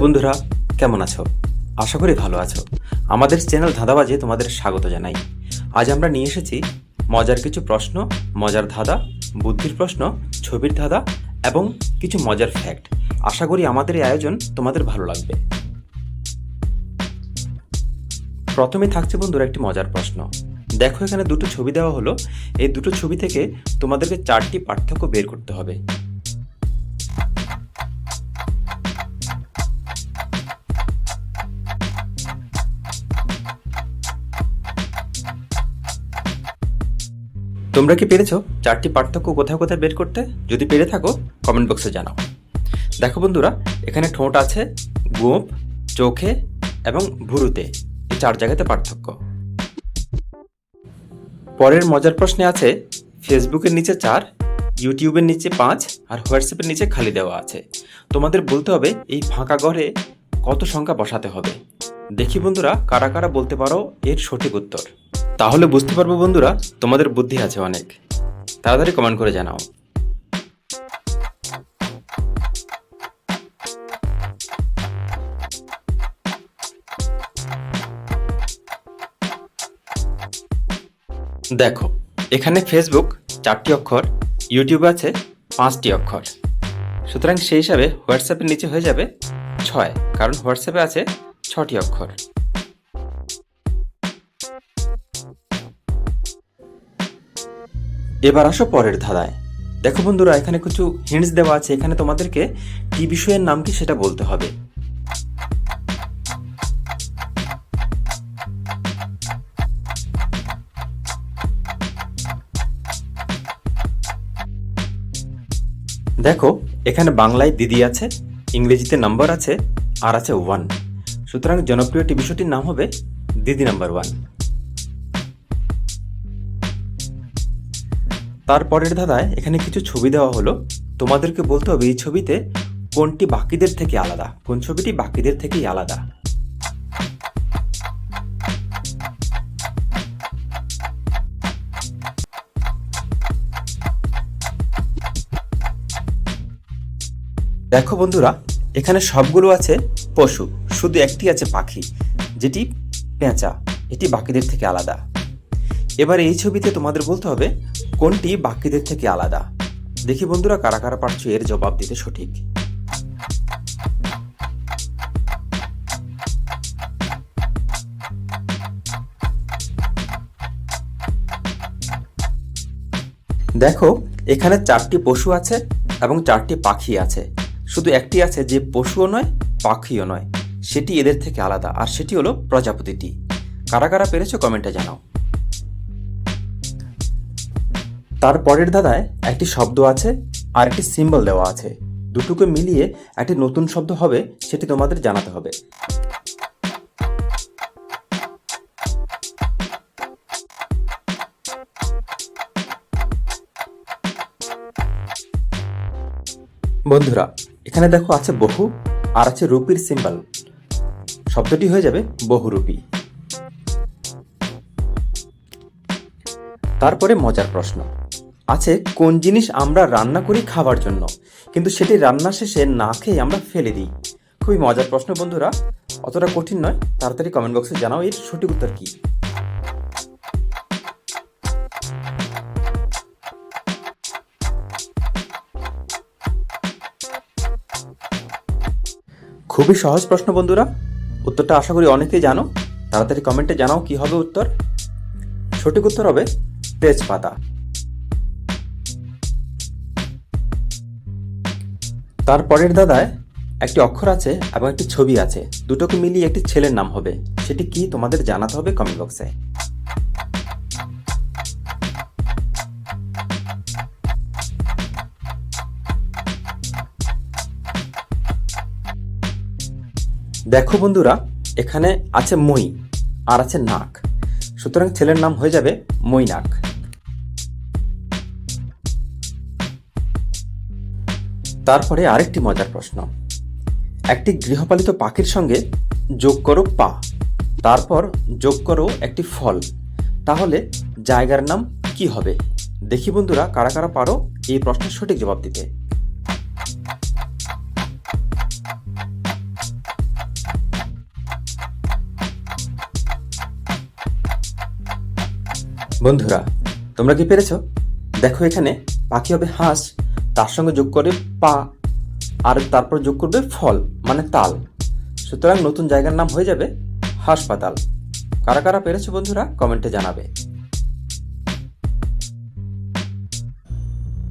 বন্ধুরা, কেমন আছো? আশা করি ভালো আছো। আমাদের চ্যানেল ধাঁধাবাজে তোমাদের স্বাগত জানাই। আজ আমরা নিয়ে এসেছি মজার কিছু প্রশ্ন, মজার ধাঁধা, বুদ্ধির প্রশ্ন, ছবির ধাঁধা এবং কিছু মজার ফ্যাক্ট। আশা করি আমাদের এই আয়োজন তোমাদের ভালো লাগবে। প্রথমে থাকছে বন্ধুরা একটি মজার প্রশ্ন। দেখো, এখানে দুটো ছবি দেওয়া হলো। এই দুটো ছবি থেকে তোমাদেরকে 4টি পার্থক্য বের করতে হবে। তোমরা কি পেরেছো 4টি পার্থক্য কোথায় কোথায় বের করতে? যদি পেরে থাকো কমেন্ট বক্সে জানাও। দেখো বন্ধুরা, এখানে ঠোঁট আছে, গোঁফ, চোখে এবং ভুরুতে, এই 4 জায়গাতে পার্থক্য। পরের মজার প্রশ্নে আছে ফেসবুকের নিচে 4, ইউটিউবের নিচে 5 আর হোয়াটসঅ্যাপের নিচে খালি দেওয়া আছে। তোমাদের বলতে হবে এই ফাঁকা ঘরে কত সংখ্যা বসাতে হবে। দেখি বন্ধুরা কারা কারা বলতে পারো এর সঠিক উত্তর। তাহলে বুঝতে পারবো বন্ধুরা তোমাদের বুদ্ধি আছে অনেক। তাড়াতাড়ি কমেন্ট করে জানাও। দেখো, এখানে ফেসবুক 4টি অক্ষর, ইউটিউবে আছে 5টি অক্ষর। সুতরাং সেই হিসাবে হোয়াটসঅ্যাপের নিচে হয়ে যাবে 6, কারণ হোয়াটসঅ্যাপে আছে 6টি অক্ষর। এবার আসো পরের ধাঁধায়। দেখো বন্ধুরা, এখানে কিছু হিন্টস দেওয়া আছে। এখানে তোমাদেরকে টিভি শো এর নাম কি সেটা বলতে হবে। দেখো, এখানে বাংলায় দিদি আছে, ইংরেজিতে নাম্বার আছে আর আছে 1। সুতরাং জনপ্রিয় টিভি শোটির নাম হবে দিদি নাম্বার 1। তারপরের ধাঁধায় এখানে কিছু ছবি দেওয়া হলো। তোমাদেরকে বলতে হবে এই ছবিতে কোনটি বাকিদের থেকে আলাদা, কোন ছবিটি বাকিদের থেকেই আলাদা। দেখো বন্ধুরা, এখানে সবগুলো আছে পশু, শুধু একটি আছে পাখি, যেটি পেঁচা। এটি বাকিদের থেকে আলাদা। এবার এই ছবিতে তোমাদের বলতে হবে কোনটি বাকিদের থেকে আলাদা। দেখি বন্ধুরা কারা কারা পারছো এর জবাব দিতে সঠিক। দেখো, এখানে 4টি পশু আছে এবং 4টি পাখি আছে। শুধু একটি আছে যে পশুও নয় পাখিও নয়, সেটি এদের থেকে আলাদা, আর সেটি হলো প্রজাপতিটি। কারা কারা পেরেছো কমেন্টে জানাও। তার পরের ধাঁধায় একটি শব্দ আছে আর একটি সিম্বল দেওয়া আছে। দুটোকে মিলিয়ে একটি নতুন শব্দ হবে, সেটি তোমাদের জানাতে হবে। বন্ধুরা, এখানে দেখো আছে বহু আর আছে রূপীর সিম্বল। শব্দটি হয়ে যাবে বহুরূপী। তারপরে মজার প্রশ্ন আছে, কোন জিনিস আমরা রান্না করি খাবার জন্য, কিন্তু সেটি রান্না শেষে না খেয়ে আমরা ফেলে দিই? খুবই মজার প্রশ্ন বন্ধুরা, অতটা কঠিন নয়। তাড়াতাড়ি কমেন্ট বক্সে জানাও এর সঠিক উত্তর কি। খুবই সহজ প্রশ্ন বন্ধুরা, উত্তরটা আশা করি অনেকেই জানো। তাড়াতাড়ি কমেন্টে জানাও কি হবে উত্তর। সঠিক উত্তর হবে তেজপাতা। তারপরের ধাঁধায় একটি অক্ষর আছে এবং একটি ছবি আছে। দুটোকে মিলিয়ে একটি ছেলের নাম হবে, সেটি কি তোমাদের জানাতে হবে কমেন্ট বক্সে। দেখো বন্ধুরা, এখানে আছে মই আর আছে নাক। সুতরাং ছেলের নাম হয়ে যাবে মৈনাক। তারপরে আরেকটি মজার প্রশ্ন, একটি গৃহপালিত পাখির সঙ্গে যোগ করো পা, তারপর যোগ করো একটি ফল, তাহলে জায়গার নাম কি হবে? দেখি বন্ধুরা কারা কারা পারো এই প্রশ্নের সঠিক জবাব দিতে। বন্ধুরা, তোমরা কি পেরেছো? দেখো, এখানে পাখি হবে হাঁস, তার সঙ্গে যোগ করে পা, আর তারপর যোগ করবে ফল মানে তাল। সুতরাং নতুন জায়গার নাম হয়ে যাবে হাসপাতাল। কারা কারা পেরেছো বন্ধুরা, কমেন্টে জানাবে।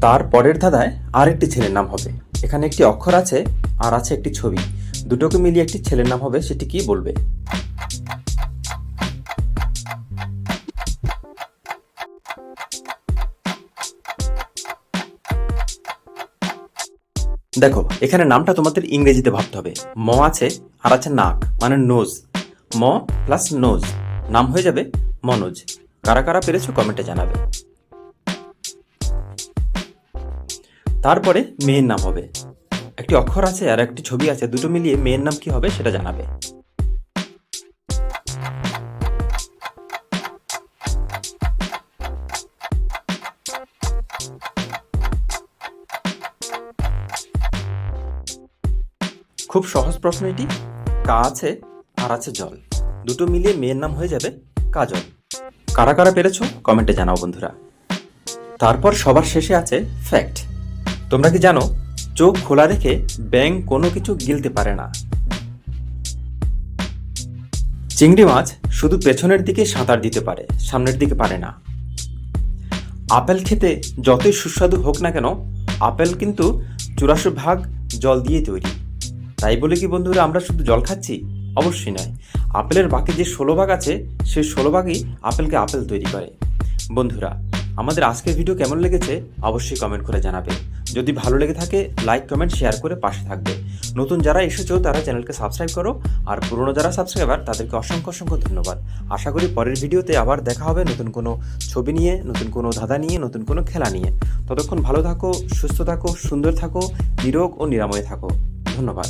তার পরের ধাঁধায় আরেকটি ছেলের নাম হবে। এখানে একটি অক্ষর আছে আর আছে একটি ছবি, দুটোকে মিলিয়ে একটি ছেলের নাম হবে। সেটি কি বলবে? দেখো, এখানে নামটা তোমাদের ইংরেজিতে ভাবতে হবে। ম আছে আর আছে নাক মানে নোজ। ম প্লাস নোজ, নাম হয়ে যাবে মনোজ। কারা কারা পেরেছো কমেন্টে জানাবে। তারপরে মেয়ের নাম হবে। একটি অক্ষর আছে আর একটি ছবি আছে, দুটো মিলিয়ে মেয়ের নাম কি হবে সেটা জানাবে। খুব সহজ প্রশ্ন এটি। কা আছে আর আছে জল, দুটো মিলিয়ে মেয়ের নাম হয়ে যাবে কাজল। কারা কারা পেরেছো কমেন্টে জানাও বন্ধুরা। তারপর সবার শেষে আছে ফ্যাক্ট। তোমরা কি জানো, চোখ খোলা রেখে ব্যাঙ কোনো কিছু গিলতে পারে না? চিংড়ি মাছ শুধু পেছনের দিকে সাঁতার দিতে পারে, সামনের দিকে পারে না। আপেল খেতে যতই সুস্বাদু হোক না কেন, আপেল কিন্তু 84% জল দিয়ে তৈরি। তাই বলে কি বন্ধুরা আমরা শুধু জল খাচ্ছি? অবশ্যই নয়। আপেলের বাকি যে 16 ভাগ আছে, সেই 16 ভাগই আপেলকে আপেল তৈরি করে। বন্ধুরা, আমাদের আজকের ভিডিও কেমন লেগেছে অবশ্যই কমেন্ট করে জানাবে। যদি ভালো লেগে থাকে লাইক কমেন্ট শেয়ার করে পাশে থাকবে। নতুন যারা এসেছো তারা চ্যানেলকে সাবস্ক্রাইব করো, আর পুরনো যারা সাবস্ক্রাইবার তাদেরকে অসংখ্য অসংখ্য ধন্যবাদ। আশা করি পরের ভিডিওতে আবার দেখা হবে নতুন কোনো ছবি নিয়ে, নতুন কোনো ধাঁধা নিয়ে, নতুন কোনো খেলা নিয়ে। ততক্ষণ ভালো থাকো, সুস্থ থাকো, সুন্দর থাকো, নিরোগ ও নিরাময় থাকো। ধন্যবাদ।